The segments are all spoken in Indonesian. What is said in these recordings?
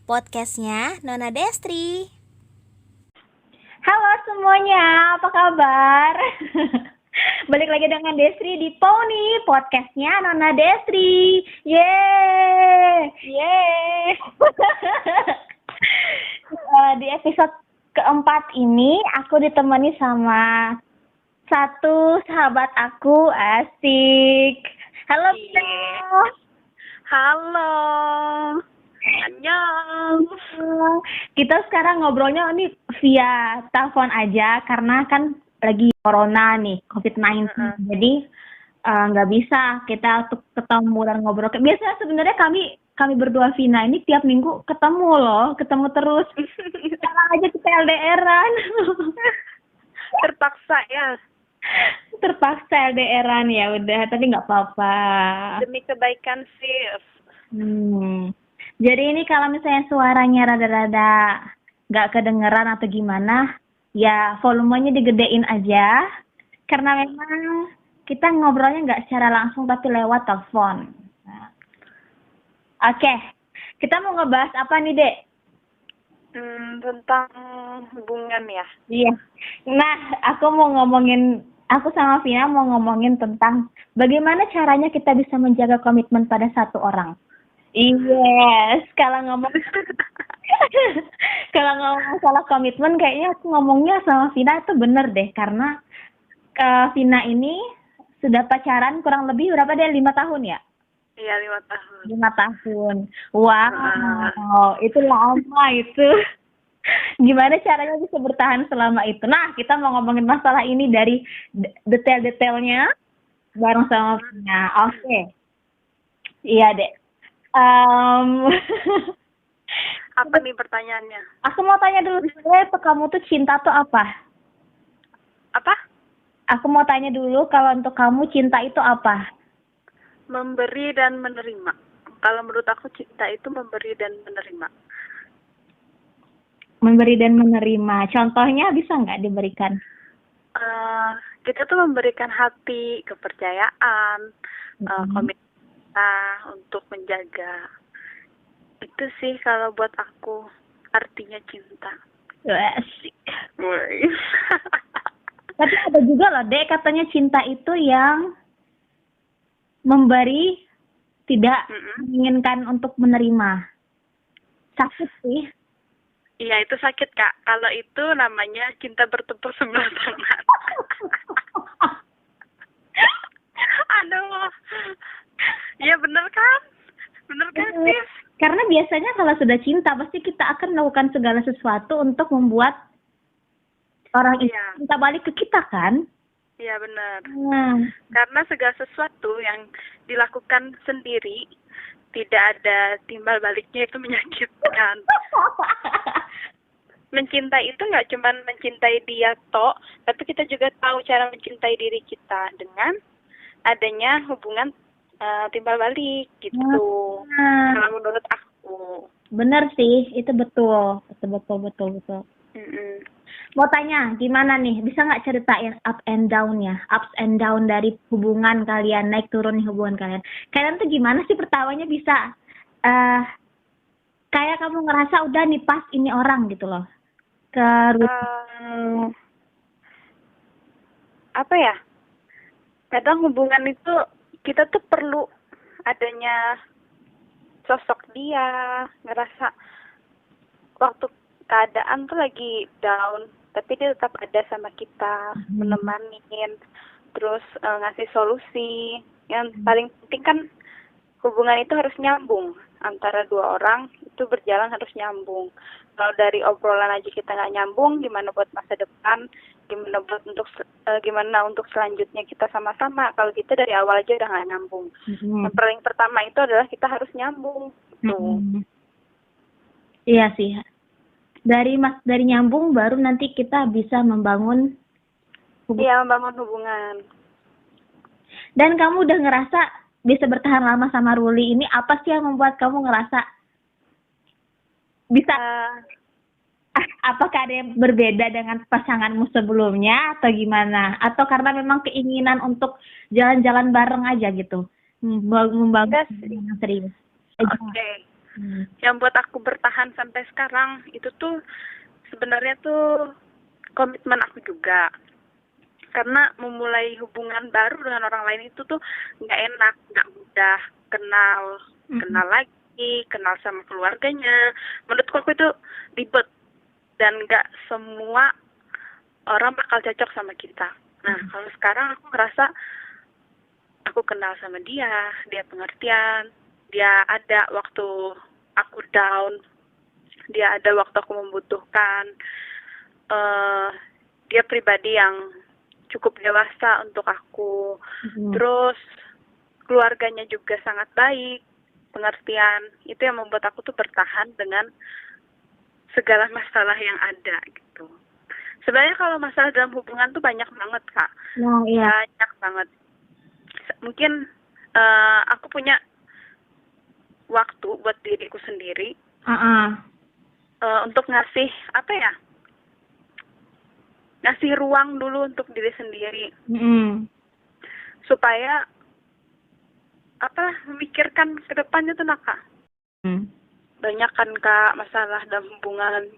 podcastnya Nona Destri. Halo semuanya, apa kabar? Balik lagi dengan Destri di Pony, podcastnya Nona Destri. Yeay! Di episode keempat ini, aku ditemani sama satu sahabat aku, asik. Halo, Bimo. Halo. Annyeong. Kita sekarang ngobrolnya ini via telepon aja karena kan lagi corona nih, COVID-19. Jadi nggak bisa kita untuk ketemu dan ngobrol. Biasanya sebenarnya kami berdua Vina ini tiap minggu ketemu terus. Sekarang aja kita LDR-an. Terpaksa LDR-an ya udah, tapi nggak apa-apa. Demi kebaikan sis. Jadi ini kalau misalnya suaranya rada-rada nggak kedengeran atau gimana, ya volumenya digedein aja. Karena memang kita ngobrolnya nggak secara langsung tapi lewat telepon. Nah. Oke, kita mau ngebahas apa nih, Dek? Tentang hubungan ya? Iya. Nah, aku sama Vina mau ngomongin tentang bagaimana caranya kita bisa menjaga komitmen pada satu orang. Yes, kalau ngomong masalah komitmen kayaknya aku ngomongnya sama Vina itu bener deh, karena Vina ini sudah pacaran kurang lebih berapa deh, 5 tahun ya? Iya, 5 tahun. 5 tahun. Wow, itu lama itu. Gimana caranya bisa bertahan selama itu? Nah, kita mau ngomongin masalah ini dari detail-detailnya bareng sama Vina. Oke. Iya, Dek. Apa nih pertanyaannya? Aku mau tanya dulu, sebenarnya kamu tuh cinta tuh apa? Apa? Aku mau tanya dulu, kalau untuk kamu cinta itu apa? Memberi dan menerima. Kalau menurut aku cinta itu memberi dan menerima. Memberi dan menerima. Contohnya bisa nggak diberikan? Kita tuh memberikan hati, kepercayaan, komitmen untuk menjaga. Itu sih kalau buat aku artinya cinta. Asik. Wih. Tapi ada juga loh, Dek, katanya cinta itu yang memberi, tidak menginginkan untuk menerima. Sakit sih. Iya, itu sakit, Kak. Kalau itu namanya cinta bertepuk sebelah tangan. Aduh. Iya, bener kan? Bener kan, sis? Karena biasanya kalau sudah cinta, pasti kita akan melakukan segala sesuatu untuk membuat orang itu cinta balik ke kita, kan? Iya, benar. Karena segala sesuatu yang dilakukan sendiri, tidak ada timbal baliknya, itu menyakitkan. Mencintai itu nggak cuma mencintai dia tok, tapi kita juga tahu cara mencintai diri kita dengan adanya hubungan timbal balik gitu. Kalau menurut aku. Bener sih, itu betul. Betul. Mau tanya, gimana nih? Bisa nggak ceritain up and down-nya? Ups and down dari hubungan kalian, naik turun hubungan kalian. Kalian tuh gimana sih pertamanya bisa kayak kamu ngerasa udah nih pas ini orang gitu loh. Apa ya? Kadang hubungan itu kita tuh perlu adanya sosok dia, ngerasa waktu keadaan tuh lagi down, tapi dia tetap ada sama kita, menemanin, terus ngasih solusi. Yang paling penting kan hubungan itu harus nyambung, antara dua orang itu berjalan harus nyambung. Kalau dari obrolan aja kita nggak nyambung, gimana buat masa depan, gimana untuk selanjutnya kita sama-sama. Kalau kita dari awal aja udah nggak nyambung. Yang paling pertama itu adalah kita harus nyambung. Iya sih. Dari nyambung baru nanti kita bisa membangun hubungan. Iya, membangun hubungan. Dan kamu udah ngerasa bisa bertahan lama sama Ruli ini, apa sih yang membuat kamu ngerasa bisa apakah ada yang berbeda dengan pasanganmu sebelumnya atau gimana? Atau karena memang keinginan untuk jalan-jalan bareng aja gitu? Membangun yang serius. Oke. Yang buat aku bertahan sampai sekarang itu tuh sebenarnya tuh komitmen aku juga. Karena memulai hubungan baru dengan orang lain itu tuh nggak enak, nggak mudah. Kenal lagi, kenal sama keluarganya. Menurutku aku itu ribet dan nggak semua orang bakal cocok sama kita. Nah, kalau sekarang aku ngerasa aku kenal sama dia pengertian, dia ada waktu aku down, dia ada waktu aku membutuhkan. Dia pribadi yang cukup dewasa untuk aku. Terus keluarganya juga sangat baik, pengertian. Itu yang membuat aku tuh bertahan dengan segala masalah yang ada gitu. Sebenarnya kalau masalah dalam hubungan tuh banyak banget, Kak. Nah, iya. Banyak banget. Mungkin aku punya waktu buat diriku sendiri untuk ngasih ngasih ruang dulu untuk diri sendiri supaya memikirkan ke depannya tuh Kak. Banyak kan Kak masalah dalam hubungan,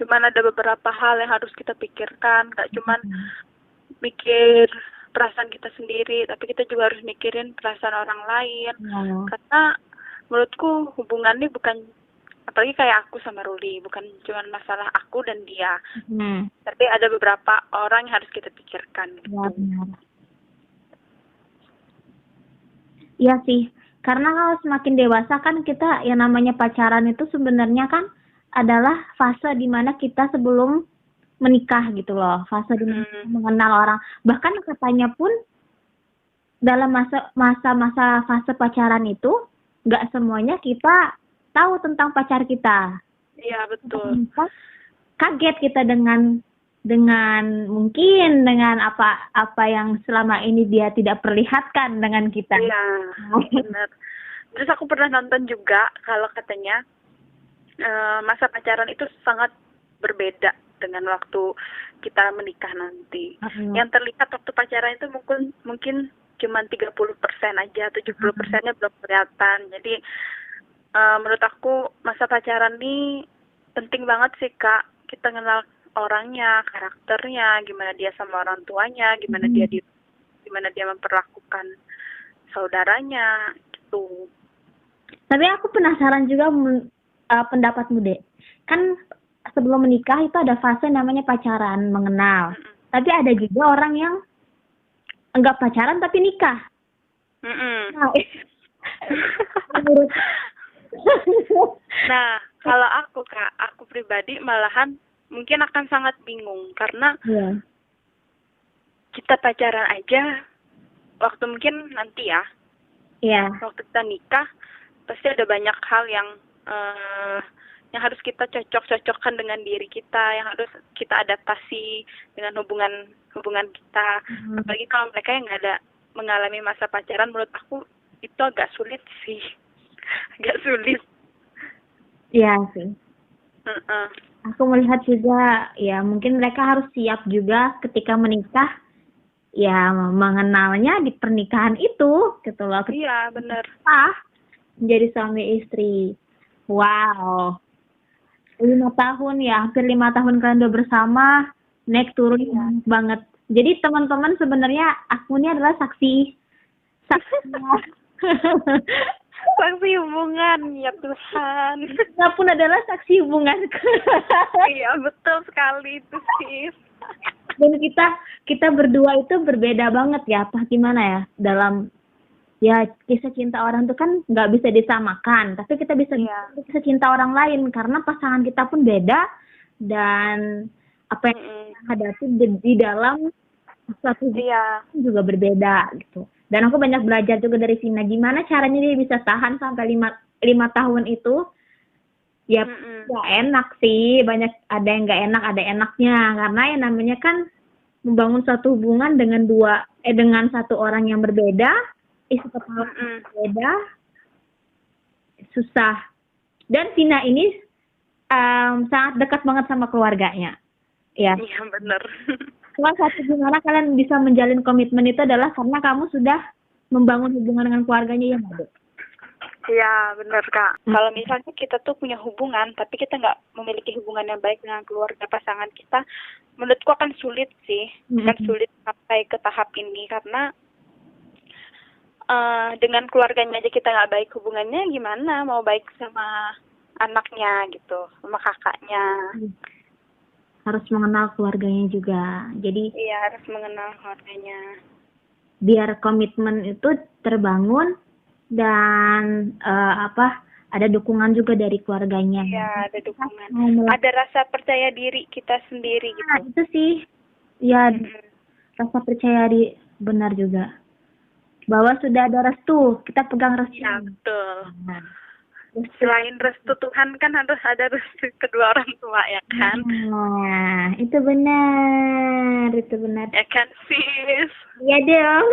cuman ada beberapa hal yang harus kita pikirkan, gak cuman mikir perasaan kita sendiri, tapi kita juga harus mikirin perasaan orang lain. Karena menurutku hubungan ini bukan, apalagi kayak aku sama Ruli, bukan cuma masalah aku dan dia, tapi ada beberapa orang yang harus kita pikirkan. Ya, benar. Iya sih, karena kalau semakin dewasa kan kita yang namanya pacaran itu sebenarnya kan adalah fase dimana kita sebelum menikah gitu loh, fase dimana mengenal orang. Bahkan katanya pun dalam masa-masa fase pacaran itu nggak semuanya kita tahu tentang pacar kita. Iya, betul. Kaget kita dengan mungkin dengan apa yang selama ini dia tidak perlihatkan dengan kita. Iya, benar. Terus aku pernah nonton juga kalau katanya masa pacaran itu sangat berbeda dengan waktu kita menikah nanti. Yang terlihat waktu pacaran itu mungkin cuma 30% aja, 70%-nya belum kelihatan. Jadi menurut aku masa pacaran ini penting banget sih Kak. Kita kenal orangnya, karakternya, gimana dia sama orang tuanya, gimana dia memperlakukan saudaranya gitu. Tapi aku penasaran juga pendapatmu, Dek. Kan sebelum menikah itu ada fase namanya pacaran, mengenal. Tapi ada juga orang yang enggak pacaran tapi nikah. Nah, kalau aku Kak, aku pribadi malahan mungkin akan sangat bingung karena kita pacaran aja waktu mungkin nanti ya. Waktu kita nikah pasti ada banyak hal yang harus kita cocokkan dengan diri kita, yang harus kita adaptasi dengan hubungan kita. Apalagi kalau mereka yang nggak ada mengalami masa pacaran, menurut aku itu agak sulit sih. Agak sulit. Iya sih. Aku melihat juga, ya mungkin mereka harus siap juga ketika menikah, ya mengenalnya di pernikahan itu, gitu loh. Iya, benar. Menjadi suami istri. Wow. 5 tahun ya, hampir 5 tahun kalian udah bersama, naik turun banget. Jadi teman-teman sebenarnya aku ini adalah saksi saksi hubungan, ya Tuhan. Saya pun adalah saksi hubungan. Iya, betul sekali itu sih. Dan kita berdua itu berbeda banget ya, apa gimana ya, dalam ya kisah cinta orang itu kan nggak bisa disamakan, tapi kita bisa kisah cinta orang lain karena pasangan kita pun beda dan apa yang kita hadapi di dalam suatu juga berbeda gitu. Dan aku banyak belajar juga dari Vina gimana caranya dia bisa tahan sampai 5 tahun itu. Ya nggak enak sih, banyak ada yang nggak enak, ada enaknya karena yang namanya kan membangun suatu hubungan dengan dengan satu orang yang berbeda, isi kepala berbeda, susah. Dan Vina ini sangat dekat banget sama keluarganya. Ya. Iya benar. Salah satu gimana kalian bisa menjalin komitmen itu adalah karena kamu sudah membangun hubungan dengan keluarganya ya, Mbak. Iya, benar Kak. Kalau misalnya kita tuh punya hubungan, tapi kita nggak memiliki hubungan yang baik dengan keluarga pasangan kita, menurutku akan sulit sih. Akan sulit sampai ke tahap ini, karena dengan keluarganya aja kita nggak baik hubungannya, gimana mau baik sama anaknya gitu, sama kakaknya. Harus mengenal keluarganya juga. Jadi Iya, harus mengenal keluarganya. biar komitmen itu terbangun dan ada dukungan juga dari keluarganya. Iya, ada dukungan. Mau Ada rasa percaya diri kita sendiri gitu. itu sih, ya rasa percaya diri benar juga. Bahwa sudah ada restu, kita pegang restu. Iya, betul. Nah, Selain restu Tuhan kan harus ada restu kedua orang tua ya kan? nah, itu benar, itu benar. Ya kan sis? Iya dong.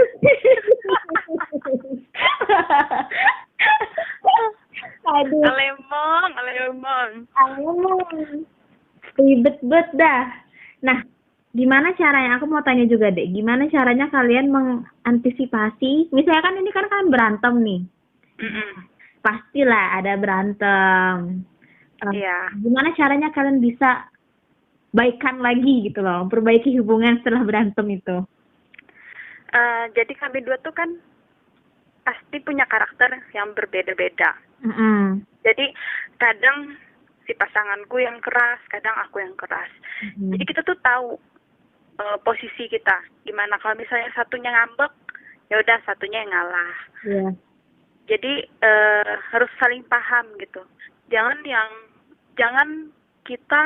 Aduh, Alemong. ribet dah. Nah, gimana caranya? Aku mau tanya juga deh, gimana caranya kalian mengantisipasi? Misalnya kan ini kan kalian berantem nih, pastilah ada berantem. Iya. Gimana caranya kalian bisa baikan lagi gitu loh, memperbaiki hubungan setelah berantem itu? Jadi kami dua tuh kan pasti punya karakter yang berbeda-beda. Jadi kadang si pasanganku yang keras, kadang aku yang keras. Jadi kita tuh tahu posisi kita. Gimana kalau misalnya satunya ngambek, ya udah satunya yang ngalah. Iya. Jadi harus saling paham gitu. Jangan kita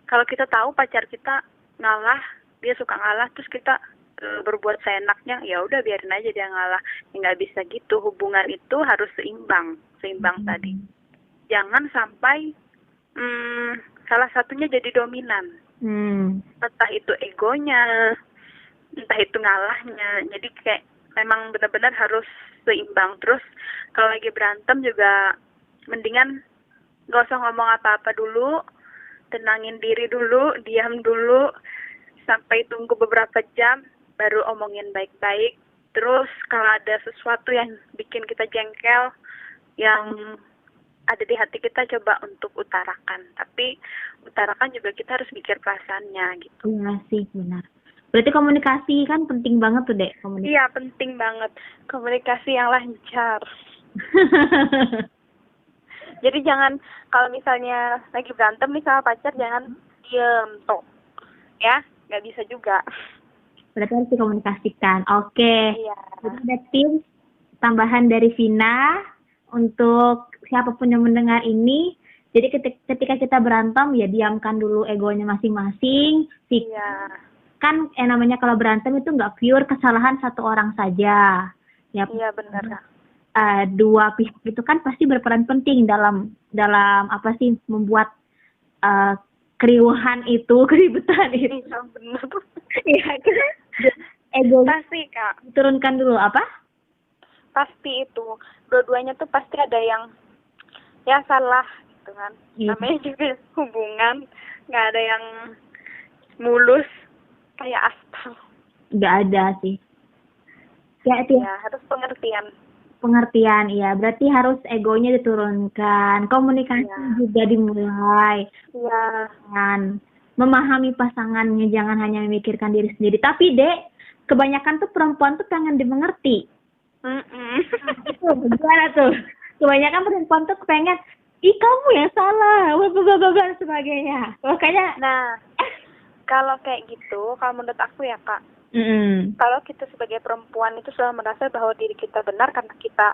kalau kita tahu pacar kita ngalah, dia suka ngalah, terus kita berbuat seenaknya, ya udah biarin aja dia ngalah. Nggak bisa gitu. Hubungan itu harus seimbang tadi. Jangan sampai salah satunya jadi dominan. Entah itu egonya, entah itu ngalahnya. Jadi kayak memang benar-benar harus seimbang. Terus kalau lagi berantem juga mendingan nggak usah ngomong apa-apa dulu, tenangin diri dulu, diam dulu, sampai tunggu beberapa jam, baru omongin baik-baik. Terus kalau ada sesuatu yang bikin kita jengkel, yang ada di hati kita, coba untuk utarakan. Tapi utarakan juga kita harus mikir perasaannya gitu. Iya sih, benar. Berarti komunikasi kan penting banget tuh, Dek. Iya, penting banget. Komunikasi yang lancar. Jadi jangan, kalau misalnya lagi berantem nih sama pacar, jangan diem tuh. Ya, nggak bisa juga. Berarti harus dikomunikasikan. Oke. Iya. Jadi ada tips tambahan dari Vina untuk siapapun yang mendengar ini. Jadi ketika kita berantem, ya diamkan dulu egonya masing-masing. Iya. Kan namanya kalau berantem itu nggak pure kesalahan satu orang saja. Ya, iya benar Kak. Dua pihak itu kan pasti berperan penting dalam apa sih membuat keriuhan itu, keributan itu. Iya benar. Iya kan? Ego Pasti Kak. turunkan dulu apa? Pasti itu. Dua-duanya tuh pasti ada yang ya salah gitu kan. Iya. Namanya juga hubungan, nggak ada yang mulus kayak aspal. Nggak ada sih. Ya itu Ya harus pengertian, iya. Berarti harus egonya diturunkan, komunikasi juga dimulai. Iya. Dan memahami pasangannya, jangan hanya memikirkan diri sendiri. Tapi Dek, kebanyakan tuh perempuan tuh pengen dimengerti. Itu gimana tuh? Kebanyakan perempuan tuh pengen, ih kamu yang salah, dan sebagainya. Makanya, kalau kayak gitu, kalau menurut aku ya Kak, kalau kita sebagai perempuan itu selalu merasa bahwa diri kita benar karena kita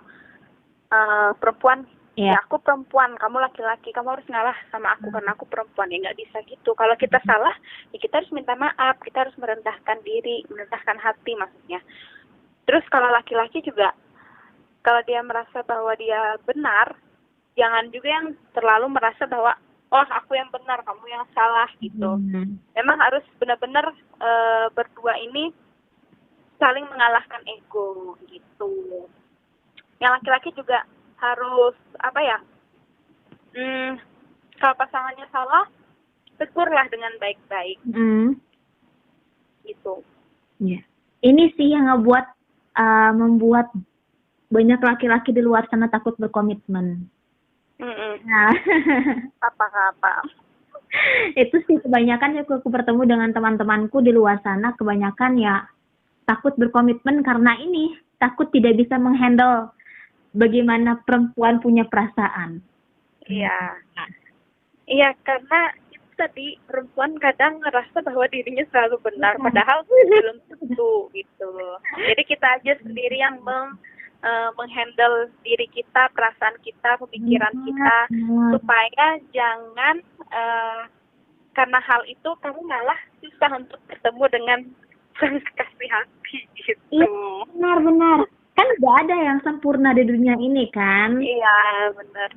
perempuan. Ya aku perempuan, kamu laki-laki, kamu harus ngalah sama aku karena aku perempuan. Ya nggak bisa gitu. Kalau kita salah, ya kita harus minta maaf, kita harus merendahkan diri, merendahkan hati maksudnya. Terus kalau laki-laki juga, kalau dia merasa bahwa dia benar, jangan juga yang terlalu merasa bahwa oh aku yang benar, kamu yang salah gitu. Memang harus benar-benar berdua ini saling mengalahkan ego gitu. Yang laki-laki juga harus kalau pasangannya salah, tegurlah dengan baik-baik. Gitu. Ya. Ini sih yang membuat banyak laki-laki di luar sana takut berkomitmen. Mm-mm. Nah, Apa-apa. itu sih kebanyakan ya aku bertemu dengan teman-temanku di luar sana, kebanyakan ya takut berkomitmen karena ini, takut tidak bisa menghandle bagaimana perempuan punya perasaan. Iya. Iya, karena itu tadi perempuan kadang ngerasa bahwa dirinya selalu benar, padahal belum tentu gitu. Jadi kita aja sendiri yang menghandle diri kita, perasaan kita, pemikiran kita, supaya jangan karena hal itu kamu malah susah untuk bertemu dengan sang kekasih hati gitu. Iya, benar-benar. Kan nggak ada yang sempurna di dunia ini kan. Iya, benar.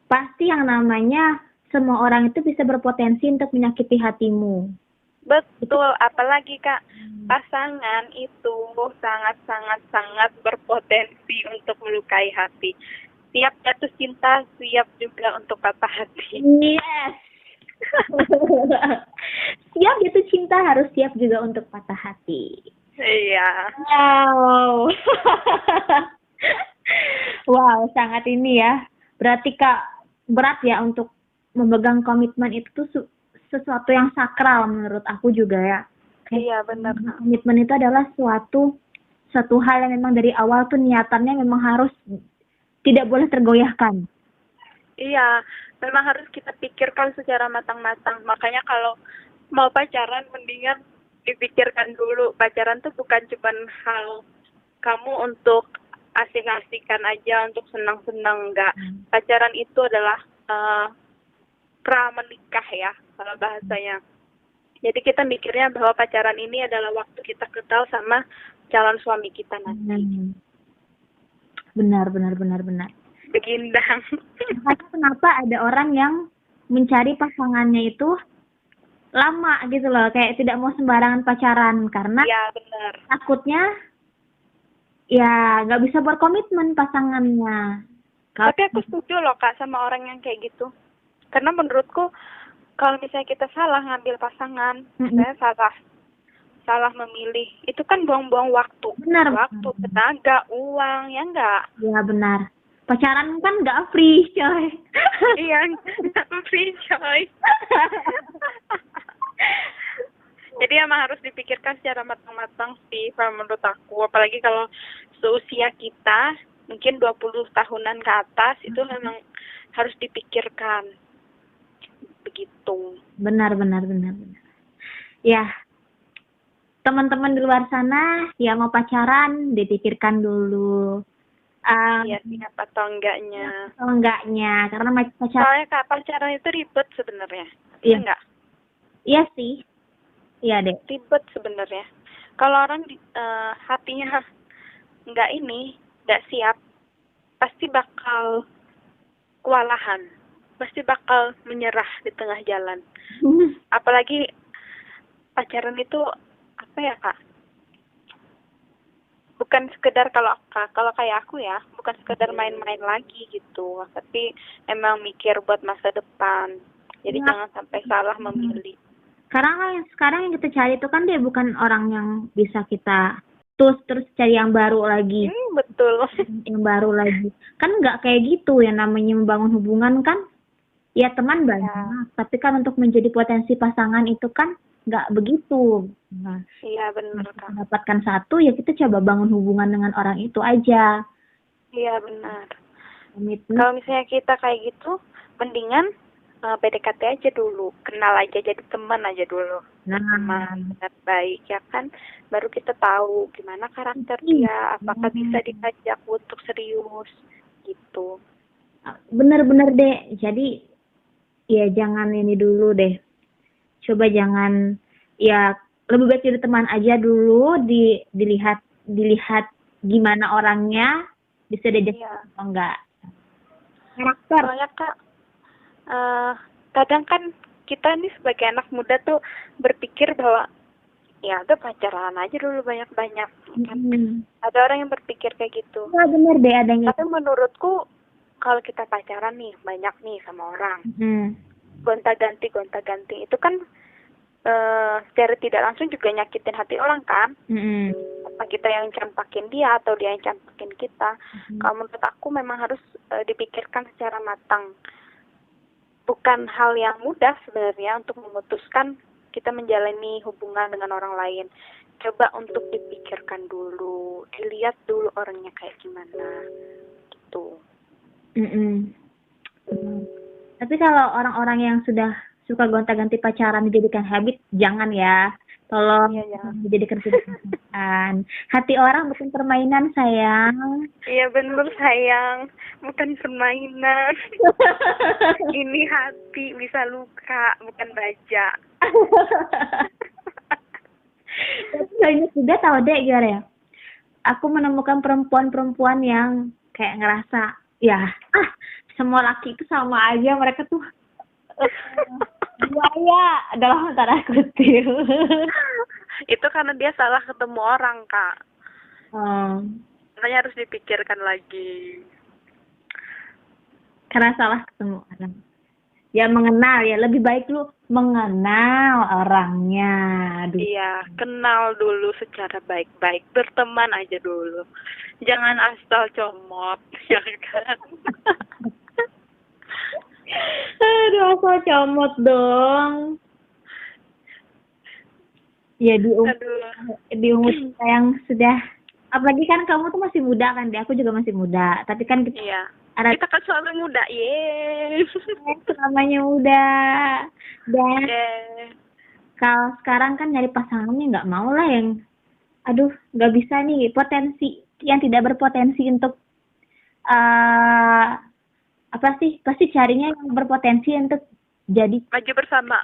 Pasti yang namanya semua orang itu bisa berpotensi untuk menyakiti hatimu. Betul, apalagi Kak, pasangan itu sangat berpotensi untuk melukai hati. Siap jatuh cinta, siap juga untuk patah hati. Yes. Siap jatuh cinta, harus siap juga untuk patah hati. Iya. Wow. Wow, sangat ini ya. Berarti Kak, berat ya untuk memegang komitmen itu tuh sesuatu yang sakral menurut aku juga ya. Iya, benar. Komitmen itu adalah suatu hal yang memang dari awal tuh niatannya memang harus tidak boleh tergoyahkan. Iya, memang harus kita pikirkan secara matang-matang. Makanya kalau mau pacaran mendingan dipikirkan dulu. Pacaran tuh bukan cuma hal kamu untuk asik-asikan aja, untuk senang-senang, enggak. Pacaran itu adalah pra menikah ya, kalau bahasanya. Jadi kita mikirnya bahwa pacaran ini adalah waktu kita kenal sama calon suami kita nanti. Benar. Begindang. Makanya kenapa ada orang yang mencari pasangannya itu lama gitu loh, kayak tidak mau sembarangan pacaran karena Iya, benar. takutnya ya nggak bisa berkomitmen pasangannya. Tapi aku setuju loh Kak sama orang yang kayak gitu. Karena menurutku kalau misalnya kita salah ngambil pasangan, saya salah memilih, itu kan buang-buang waktu. Benar. Waktu, tenaga, uang, ya enggak? Ya benar. Pacaran kan nggak free, coy. Iya, free coy. Jadi emang harus dipikirkan secara matang-matang sih, menurut aku. Apalagi kalau seusia kita, mungkin 20 tahunan ke atas, itu memang harus dipikirkan. Begitu. Benar. Ya, teman-teman di luar sana yang mau pacaran, dipikirkan dulu. Iya, siap atau enggaknya. Karena pacaran. Soalnya Kak, pacaran itu ribet sebenarnya. Iya. Enggak? Iya sih. Iya deh. Ribet sebenarnya. Kalau orang hatinya enggak siap, pasti bakal kewalahan. Pasti bakal menyerah di tengah jalan. Apalagi pacaran itu apa ya Kak? Bukan sekedar kalau kayak aku ya, bukan sekedar main-main lagi gitu, tapi emang mikir buat masa depan. Jadi jangan sampai salah memilih. Karena sekarang yang kita cari itu kan dia bukan orang yang bisa kita terus cari yang baru lagi. Betul. Yang baru lagi. Kan nggak kayak gitu, yang namanya membangun hubungan kan ya teman banyak, tapi kan untuk menjadi potensi pasangan itu kan nggak begitu. Nah, iya benar Kak. Mendapatkan satu ya kita coba bangun hubungan dengan orang itu aja. Iya benar. Kalau misalnya kita kayak gitu, mendingan PDKT aja dulu, kenal aja, jadi teman aja dulu. Teman baik ya kan, baru kita tahu gimana karakter dia, apakah bisa diajak untuk serius gitu. Bener deh. Jadi ya jangan ini dulu deh. Coba jangan, ya lebih baik jadi teman aja dulu, dilihat gimana orangnya, bisa diajak atau enggak. Karakter. Soalnya Kak, kadang kan kita nih sebagai anak muda tuh berpikir bahwa ya udah pacaran aja dulu banyak-banyak. Kan? Ada orang yang berpikir kayak gitu. Nah, bener deh adanya. Tapi menurutku kalau kita pacaran nih banyak nih sama orang, gonta-ganti itu kan secara tidak langsung juga nyakitin hati orang kan. apa kita yang campakin dia atau dia yang campakin kita. Kalau menurut aku memang harus dipikirkan secara matang. Bukan hal yang mudah sebenarnya untuk memutuskan kita menjalani hubungan dengan orang lain. Coba untuk dipikirkan dulu, dilihat dulu orangnya kayak gimana, gitu. Tapi kalau orang-orang yang sudah suka gonta-ganti pacaran dijadikan habit, jangan ya. Tolong Iya, jangan. dijadikan kebiasaan. Hati orang bukan permainan, sayang. Iya bener sayang, bukan permainan. Ini hati bisa luka, bukan baja. Tapi banyak juga tahu deh gimana ya. Aku menemukan perempuan-perempuan yang kayak ngerasa, ya, semua laki itu sama aja, mereka tuh buaya dalam tanda kutip. Itu karena dia salah ketemu orang, Kak. Hmm, Makanya harus dipikirkan lagi. karena salah ketemu orang. Ya mengenal, ya lebih baik lu mengenal orangnya. Aduh. Iya, kenal dulu secara baik-baik, berteman aja dulu. Jangan asal comot, ya kan? Aduh, asal comot dong. Ya di umur kita yang sudah, apalagi kan kamu tuh masih muda kan, aku juga masih muda. Tapi kan kita Iya. ada Kita kan selalu muda, yeay. namanya muda. Dan Yeay. kalau sekarang kan nyari pasangannya nggak mau lah yang, aduh nggak bisa nih, potensi yang tidak berpotensi untuk apa sih, pasti carinya yang berpotensi untuk jadi Maju bersama.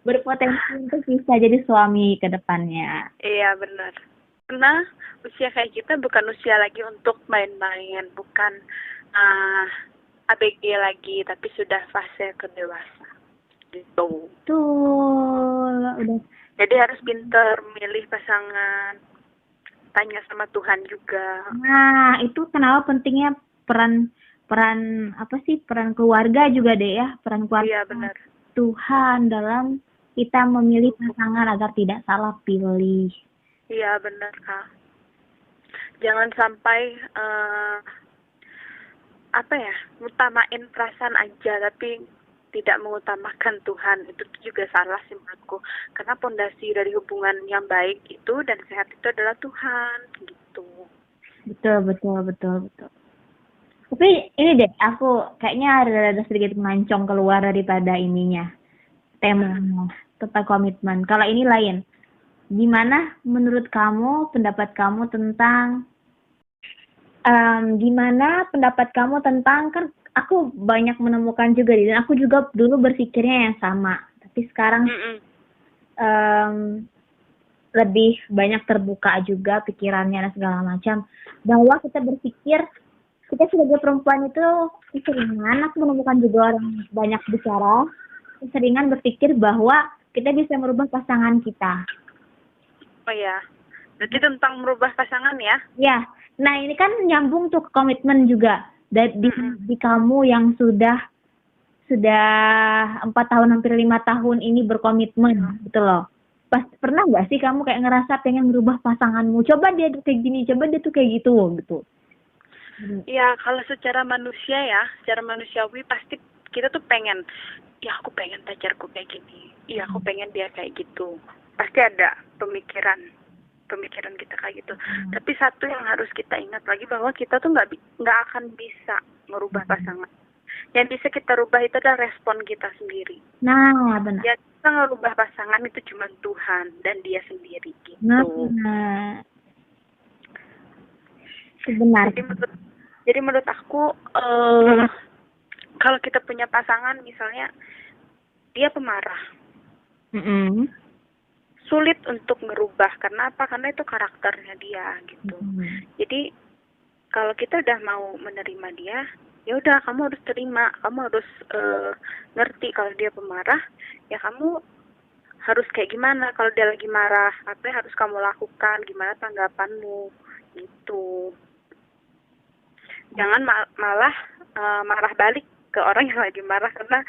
berpotensi untuk bisa jadi suami ke depannya. Iya, benar. Karena usia kayak kita bukan usia lagi untuk main-main, bukan ABG lagi, tapi sudah fase kedewasa. Gitu. Tuh, udah. Jadi harus pinter milih pasangan, tanya sama Tuhan juga. Nah, itu kenapa pentingnya peran peran keluarga juga deh ya, peran keluarga. Iya, benar. Tuhan dalam kita memilih pasangan agar tidak salah pilih. Iya, benar, Kak. Jangan sampai ngutamain perasaan aja tapi tidak mengutamakan Tuhan. Itu juga salah sih menurutku. Karena pondasi dari hubungan yang baik itu dan sehat itu adalah Tuhan, gitu. Betul. Tapi ini deh, aku kayaknya ada sedikit melancong keluar daripada ininya, temanya tentang komitmen. Kalau ini lain, gimana menurut kamu, pendapat kamu tentang kan aku banyak menemukan juga, dan aku juga dulu berpikirnya yang sama, tapi sekarang lebih banyak terbuka juga pikirannya dan segala macam, bahwa kita berpikir, kita sebagai perempuan itu keseringan, aku menemukan juga orang banyak bicara, keseringan berpikir bahwa kita bisa merubah pasangan kita. Oh ya, berarti tentang merubah pasangan ya? Ya, nah ini kan nyambung tuh ke komitmen juga. Di kamu yang sudah 4 tahun hampir 5 tahun ini berkomitmen gitu loh. Pernah nggak sih kamu kayak ngerasa pengen merubah pasanganmu? Coba dia tuh kayak gini, coba dia tuh kayak gitu. Ya, kalau secara manusia ya, secara manusiawi pasti kita tuh pengen, ya aku pengen pacarku kayak gini, iya aku pengen dia kayak gitu. Pasti ada pemikiran kita kayak gitu. Tapi satu yang harus kita ingat lagi bahwa kita tuh nggak akan bisa merubah pasangan. Yang bisa kita rubah itu adalah respon kita sendiri. Nah, benar. Ya, kita ngerubah pasangan itu cuma Tuhan dan dia sendiri gitu. Nah. Sebenarnya. Jadi menurut aku kalau kita punya pasangan misalnya dia pemarah, sulit untuk merubah. Karena apa? Karena itu karakternya dia gitu. Jadi kalau kita udah mau menerima dia, ya udah kamu harus terima, kamu harus ngerti kalau dia pemarah, ya kamu harus kayak gimana kalau dia lagi marah, apa yang harus kamu lakukan, gimana tanggapanmu gitu. Jangan malah marah balik ke orang yang lagi marah, karena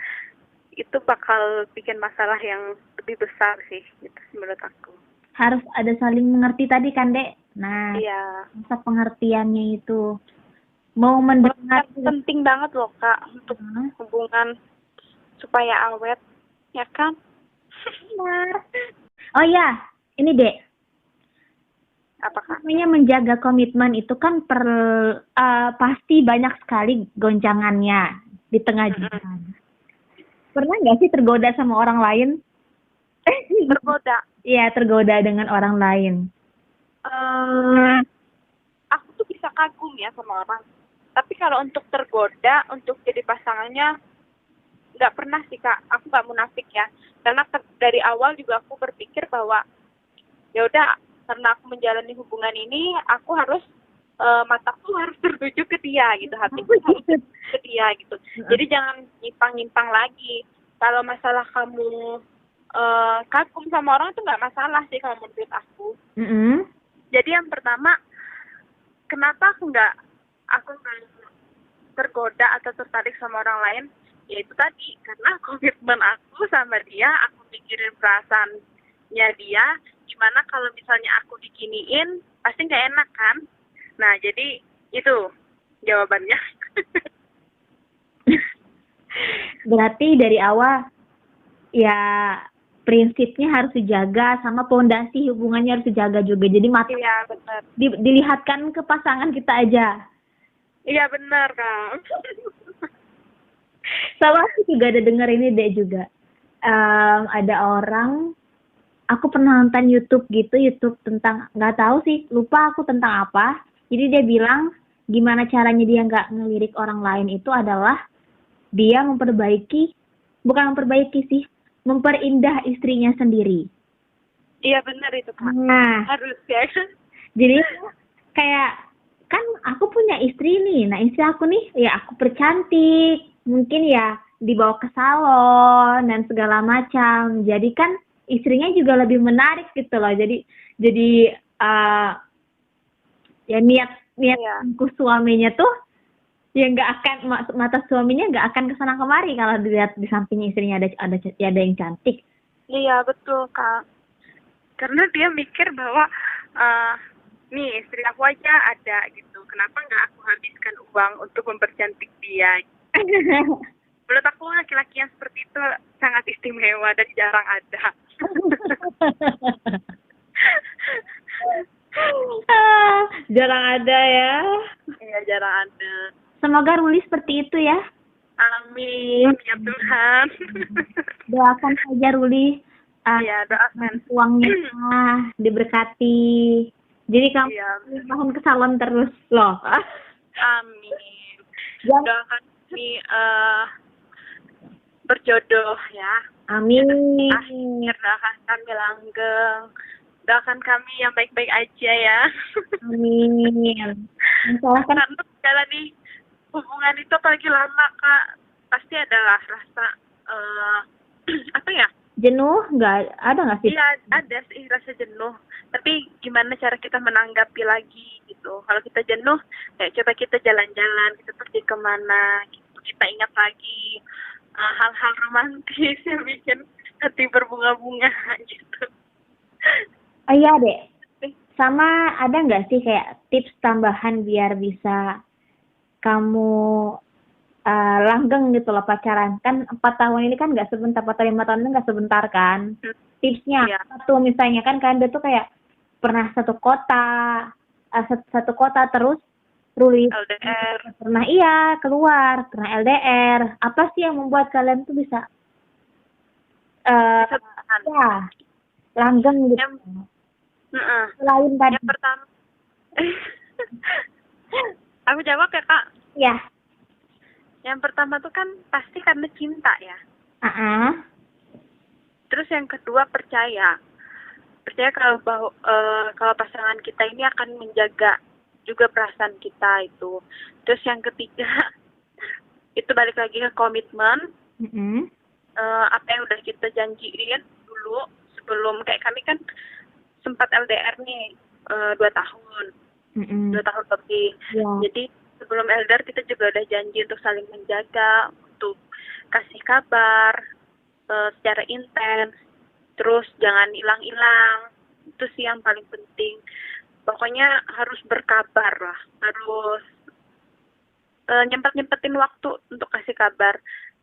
itu bakal bikin masalah yang lebih besar sih, gitu menurut aku. harus ada saling mengerti tadi kan, Dek. Nah, Iya. masa pengertiannya itu mau Menurut mendengar. saya penting banget loh Kak untuk Hah? hubungan supaya awet, ya kan? Benar. Oh ya, ini Dek, Apa Kak? namanya menjaga komitmen itu kan pasti banyak sekali goncangannya di tengah jalan. Pernah nggak sih tergoda sama orang lain? Tergoda. Iya, tergoda dengan orang lain. Aku tuh bisa kagum ya sama orang. Tapi kalau untuk tergoda, untuk jadi pasangannya, nggak pernah sih Kak. Aku nggak munafik ya. Karena dari awal juga aku berpikir bahwa ya udah, karena aku menjalani hubungan ini, aku harus mataku harus tertuju ke dia gitu, hatiku harus tertuju ke dia gitu. Jadi jangan nyimpang-nyimpang lagi. Kalau masalah kamu kagum sama orang itu nggak masalah sih kalau menurut aku. Jadi yang pertama, kenapa aku nggak tergoda atau tertarik sama orang lain? Yaitu tadi, karena komitmen aku sama dia, aku mikirin perasaannya dia, gimana kalau misalnya aku diginiin, pasti nggak enak kan? Nah, jadi itu jawabannya. Berarti dari awal ya prinsipnya harus dijaga, sama pondasi hubungannya harus dijaga juga. Jadi mata Iya, benar. dilihatkan ke pasangan kita aja. Iya, benar, Kak. Sama aku juga ada dengar ini deh juga. Ada orang, aku pernah nonton YouTube gitu, YouTube tentang, nggak tahu sih, lupa aku tentang apa. Jadi dia bilang gimana caranya dia nggak ngelirik orang lain itu adalah dia bukan memperbaiki sih, memperindah istrinya sendiri. Iya, benar itu, Kak. Nah, Harus ya. jadi kayak kan aku punya istri nih. Nah, istri aku nih ya aku percantik, mungkin ya dibawa ke salon dan segala macam. Jadi kan istrinya juga lebih menarik gitu loh. Jadi ya niatku suaminya tuh ya nggak akan, mata suaminya nggak akan kesana kemari kalau dilihat di samping istrinya ada yang cantik. Iya, betul, Kak. Karena dia mikir bahwa nih istri aku aja ada gitu, kenapa nggak aku habiskan uang untuk mempercantik dia? Menurut aku laki-laki yang seperti itu sangat istimewa dan jarang ada. Jarang ada ya. Iya, jarang ada. Semoga Ruli seperti itu ya. Amin, ya Tuhan. Doakan saja Ruli. Iya, doakan. Uangnya diberkati. Jadi kamu mohon ke salon terus loh. Amin. Doakan kami berjodoh ya. Amin. Akhir doakan kami langgeng. Doakan kami yang baik-baik aja ya. Amin. Masalah kan Karena menjalani hubungan itu apalagi lama Kak, pasti adalah rasa apa ya? Jenuh nggak sih? Iya, ada sih rasa jenuh. Tapi gimana cara kita menanggapi lagi gitu. Kalau kita jenuh, kayak coba kita jalan-jalan, kita pergi kemana gitu. Kita ingat lagi hal-hal romantis yang bikin hati berbunga-bunga gitu. Oh iya deh. Sama ada nggak sih kayak tips tambahan biar bisa kamu langgeng gitu loh pacaran? Kan 4 tahun ini kan nggak sebentar, 4 atau 5 tahun itu nggak sebentar kan? Tipsnya apa tuh misalnya kan kalian tuh kayak pernah satu kota terus Ruli LDR. pernah keluar, pernah LDR. Apa sih yang membuat kalian tuh bisa ya langgeng gitu? Selain tadi. Yang pertama, aku jawab ya Kak. Ya. Yang pertama tuh kan pasti karena cinta ya. Terus yang kedua percaya kalau pasangan kita ini akan menjaga juga perasaan kita itu. Terus yang ketiga itu balik lagi ke komitmen. Apa yang udah kita janjiin dulu sebelum, kayak kami kan sempat LDR nih 2 tahun. 2 tahun lebih. Yeah. Jadi sebelum LDR kita juga udah janji untuk saling menjaga, untuk kasih kabar secara intens, terus jangan hilang-hilang. Itu itu sih yang paling penting. Pokoknya harus berkabar lah, harus nyempet-nyempetin waktu untuk kasih kabar.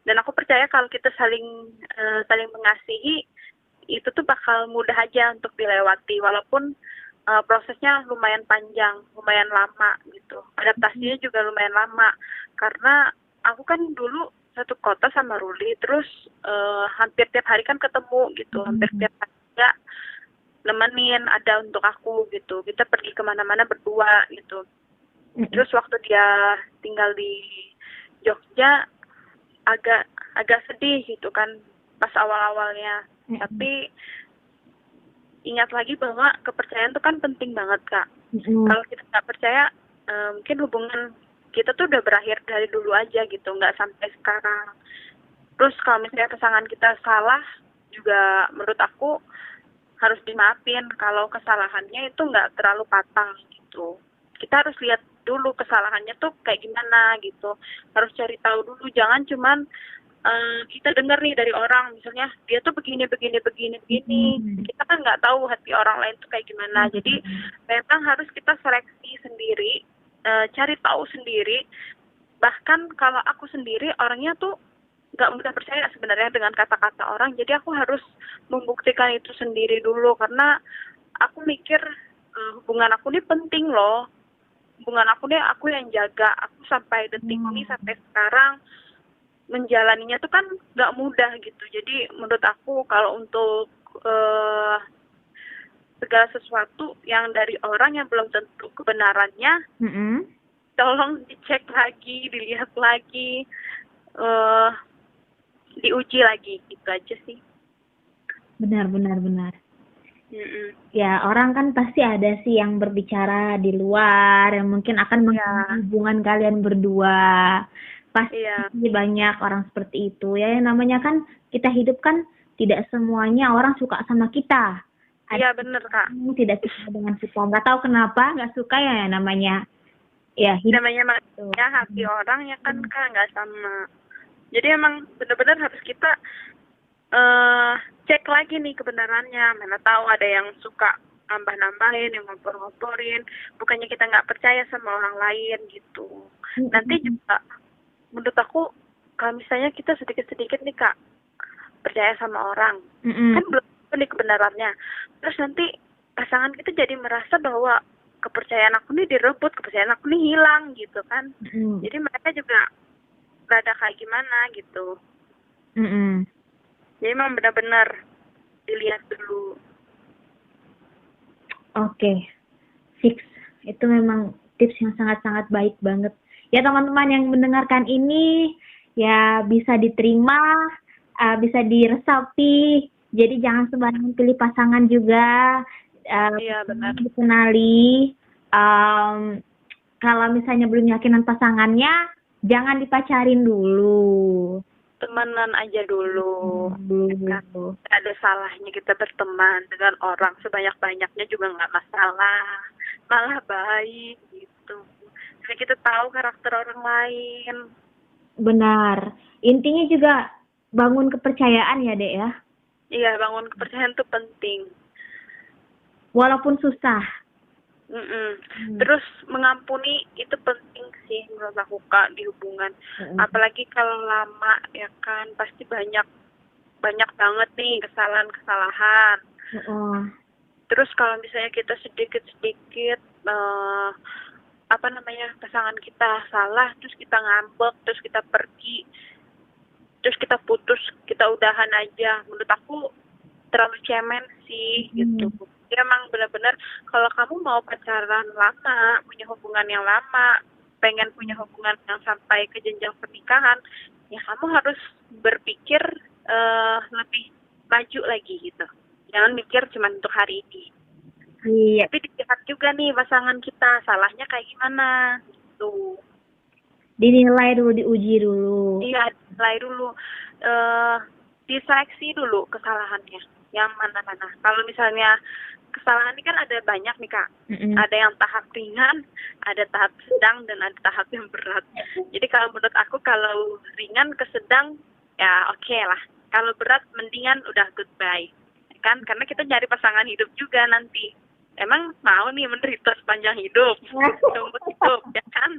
Dan aku percaya kalau kita saling mengasihi, itu tuh bakal mudah aja untuk dilewati, walaupun prosesnya lumayan panjang, lumayan lama gitu. Adaptasinya juga lumayan lama, karena aku kan dulu satu kota sama Ruli, terus hampir tiap hari kan ketemu gitu, hampir tiap hari juga nemenin ada untuk aku gitu. Kita pergi kemana-mana berdua gitu. Terus waktu dia tinggal di Jogja agak sedih gitu kan pas awal-awalnya. Tapi ingat lagi bahwa kepercayaan itu kan penting banget, Kak. Kalau kita nggak percaya, mungkin hubungan kita tuh udah berakhir dari dulu aja gitu, nggak sampai sekarang. Terus kalau misalnya pasangan kita salah, juga menurut aku harus dimaafin kalau kesalahannya itu nggak terlalu fatal gitu. Kita harus lihat dulu kesalahannya tuh kayak gimana gitu. Harus cari tahu dulu, jangan cuman kita dengar nih dari orang, misalnya dia tuh begini. Kita kan nggak tahu hati orang lain tuh kayak gimana. Jadi memang harus kita seleksi sendiri, cari tahu sendiri. Bahkan kalau aku sendiri orangnya tuh nggak mudah percaya sebenarnya dengan kata-kata orang. Jadi aku harus membuktikan itu sendiri dulu, karena aku mikir hubungan aku ini penting loh. Hubungan aku nih aku yang jaga. Aku sampai detik ini, sampai sekarang menjalaninya tuh kan nggak mudah gitu. Jadi menurut aku kalau untuk segala sesuatu yang dari orang yang belum tentu kebenarannya, tolong dicek lagi, dilihat lagi, diuji lagi, gitu aja sih. Benar. Ya, orang kan pasti ada sih yang berbicara di luar, yang mungkin akan mengganggu hubungan kalian berdua. Pasti banyak orang seperti itu. Ya, yang namanya kan kita hidup kan tidak semuanya orang suka sama kita. Iya, bener, Kak. Tidak suka dengan kita. Nggak tahu kenapa nggak suka ya namanya. Ya, hidup. Namanya manusia, hati orang ya kan, Kak, nggak sama. Jadi emang benar-benar harus kita cek lagi nih kebenarannya. Mana tahu ada yang suka nambah-nambahin, yang ngompor-ngomporin. Bukannya kita nggak percaya sama orang lain gitu. Nanti juga menurut aku kalau misalnya kita sedikit-sedikit nih, Kak, percaya sama orang, kan belum tentu nih kebenarannya. Terus nanti pasangan kita jadi merasa bahwa kepercayaan aku nih direbut, kepercayaan aku nih hilang gitu kan. Jadi mereka juga rada kayak gimana gitu. Jadi memang benar-benar dilihat dulu. Oke. Fix. Itu memang tips yang sangat-sangat baik banget. Ya, teman-teman yang mendengarkan ini ya bisa diterima, bisa diresapi. Jadi jangan sembarangan pilih pasangan juga. Iya, benar. Dikenali. Kalau misalnya belum yakinan pasangannya, jangan dipacarin dulu. Temenan aja dulu. Kan ada salahnya kita berteman dengan orang sebanyak-banyaknya juga nggak masalah, malah baik gitu. Jadi kita tahu karakter orang lain. Benar. Intinya juga bangun kepercayaan ya, Dek ya. Iya, bangun kepercayaan itu penting. Walaupun susah. Terus mengampuni itu penting sih menurut aku, Kak, di hubungan. Apalagi kalau lama ya kan, pasti banyak banget nih kesalahan-kesalahan. Terus kalau misalnya kita sedikit-sedikit pasangan kita salah, terus kita ngambek, terus kita pergi, terus kita putus, kita udahan aja. Menurut aku terlalu cemen sih gitu. Jadi emang benar-benar kalau kamu mau pacaran lama, punya hubungan yang lama, pengen punya hubungan yang sampai ke jenjang pernikahan, ya kamu harus berpikir lebih maju lagi gitu. Jangan mikir cuma untuk hari ini. Iya. Tapi dilihat juga nih pasangan kita salahnya kayak gimana gitu. Dinilai dulu, diuji dulu. Iya, dinilai dulu. Diseleksi dulu kesalahannya. Yang mana-mana. Kalau misalnya kesalahan ini kan ada banyak nih, Kak. Ada yang tahap ringan, ada tahap sedang, dan ada tahap yang berat. Jadi kalau menurut aku kalau ringan ke sedang ya oke lah. Kalau berat mendingan udah goodbye kan, karena kita nyari pasangan hidup juga nanti. Emang mau nih menderita sepanjang hidup, seumur hidup, ya kan?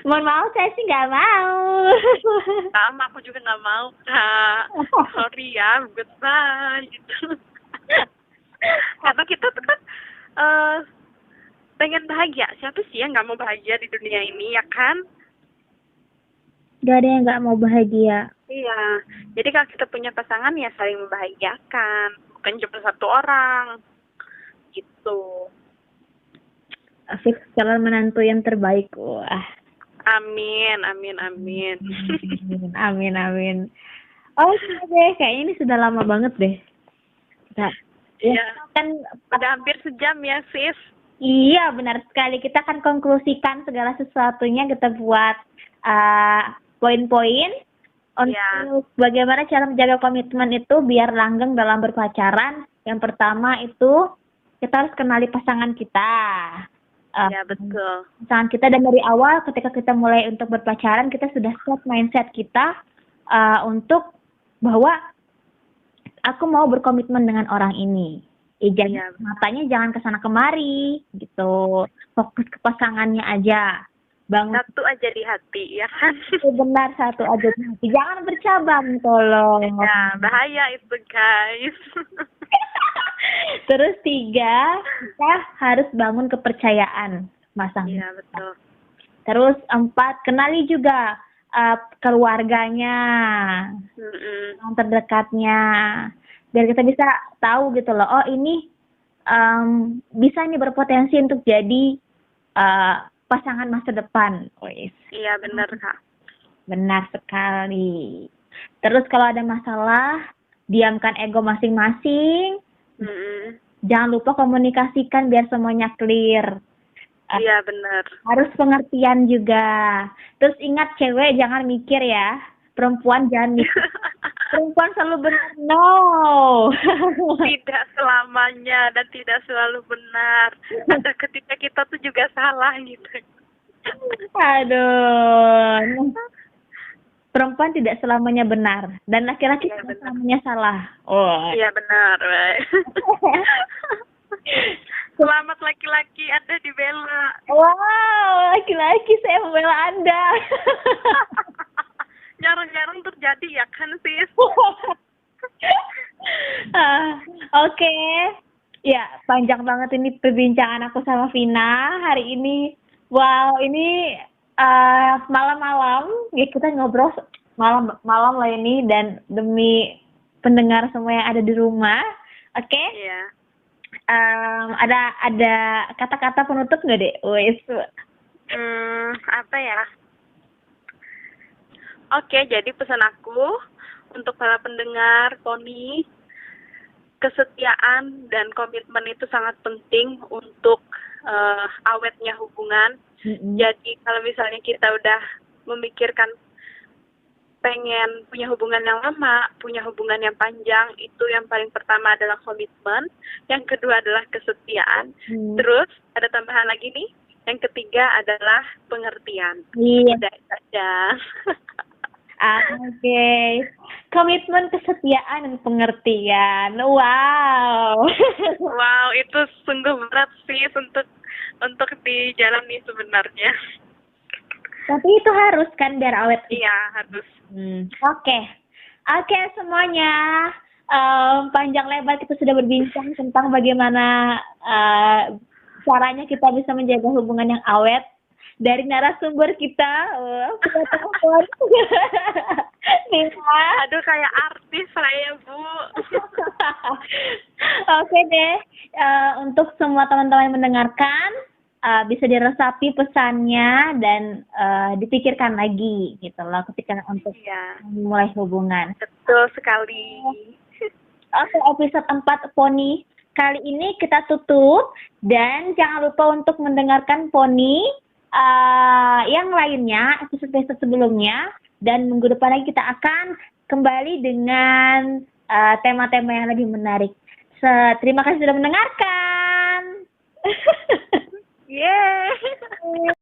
Mohon maaf, saya sih nggak mau. Sama, aku juga nggak mau, Kak. Sorry ya, goodbye, gitu. Karena kita tuh kan pengen bahagia. Siapa sih yang nggak mau bahagia di dunia ini, ya kan? Gak ada yang nggak mau bahagia. Iya. Jadi kalau kita punya pasangan ya saling membahagiakan. Bukan cuma satu orang. Gitu. Fix calon menantu yang terbaik. Wah. Amin, amin, amin. Amin, amin. Oke deh, kayaknya ini sudah lama banget deh. Kita, Iya. kan Udah hampir sejam ya, sis. iya benar sekali. Kita akan konklusikan segala sesuatunya, kita buat poin-poin untuk bagaimana cara menjaga komitmen itu biar langgeng dalam berpacaran. Yang pertama itu kita harus kenali pasangan kita. Ya, betul. Pasangan kita, dan dari awal ketika kita mulai untuk berpacaran kita sudah set mindset kita untuk bahwa aku mau berkomitmen dengan orang ini. Matanya jangan kesana kemari gitu. Fokus ke pasangannya aja. Satu aja di hati, ya kan? Benar, satu aja di hati. Jangan bercabang, tolong. Ya, bahaya itu, guys. Terus 3, kita harus bangun kepercayaan pasangan. Iya, betul. Terus 4, kenali juga keluarganya, yang terdekatnya, biar kita bisa tahu gitu loh, oh ini bisa nih berpotensi untuk jadi pasangan masa depan. Iya, benar, Kak. Benar sekali. Terus kalau ada masalah, diamkan ego masing-masing. Jangan lupa komunikasikan biar semuanya clear. Iya, benar. Harus pengertian juga. Terus ingat, cewek jangan mikir ya. Perempuan jangan mikir. Perempuan selalu benar. No. Tidak selamanya dan tidak selalu benar. Ada ketika kita tuh juga salah gitu. Aduh. Perempuan tidak selamanya benar dan laki-laki tidak selamanya salah. Oh. Iya, benar. Selamat laki-laki, Anda dibela. Wow, laki-laki, saya membela Anda. Jarang-jarang terjadi ya kan, sis? Oke. Ya, panjang banget ini perbincangan aku sama Vina hari ini. Wow, ini malam-malam ya kita ngobrol malam lah ini, dan demi pendengar semua yang ada di rumah. Oke? Iya. Ada kata-kata penutup nggak, Dek? Apa ya? Oke, jadi pesan aku untuk para pendengar Poni, kesetiaan dan komitmen itu sangat penting untuk awetnya hubungan. Jadi kalau misalnya kita udah memikirkan pengen punya hubungan yang lama, punya hubungan yang panjang, itu yang paling pertama adalah komitmen, yang kedua adalah kesetiaan, terus ada tambahan lagi nih, yang ketiga adalah pengertian. Iya. Udah saja. Oke. Komitmen, kesetiaan, dan pengertian. Wow. Wow, itu sungguh berat sih untuk dijalani sebenarnya. Tapi itu harus kan biar awet. Iya, harus. Oke semuanya. Panjang lebar kita sudah berbincang tentang bagaimana caranya kita bisa menjaga hubungan yang awet. Dari narasumber kita, telepon. Aduh, kayak artis saya, Bu. Oke deh, untuk semua teman-teman yang mendengarkan, bisa diresapi pesannya dan dipikirkan lagi gitu loh ketika untuk memulai hubungan. Betul sekali. Oke, episode 4 Poni kali ini kita tutup, dan jangan lupa untuk mendengarkan Poni yang lainnya, episode sebelumnya, dan minggu depan lagi kita akan kembali dengan tema-tema yang lebih menarik. Terima kasih sudah mendengarkan. Yeay.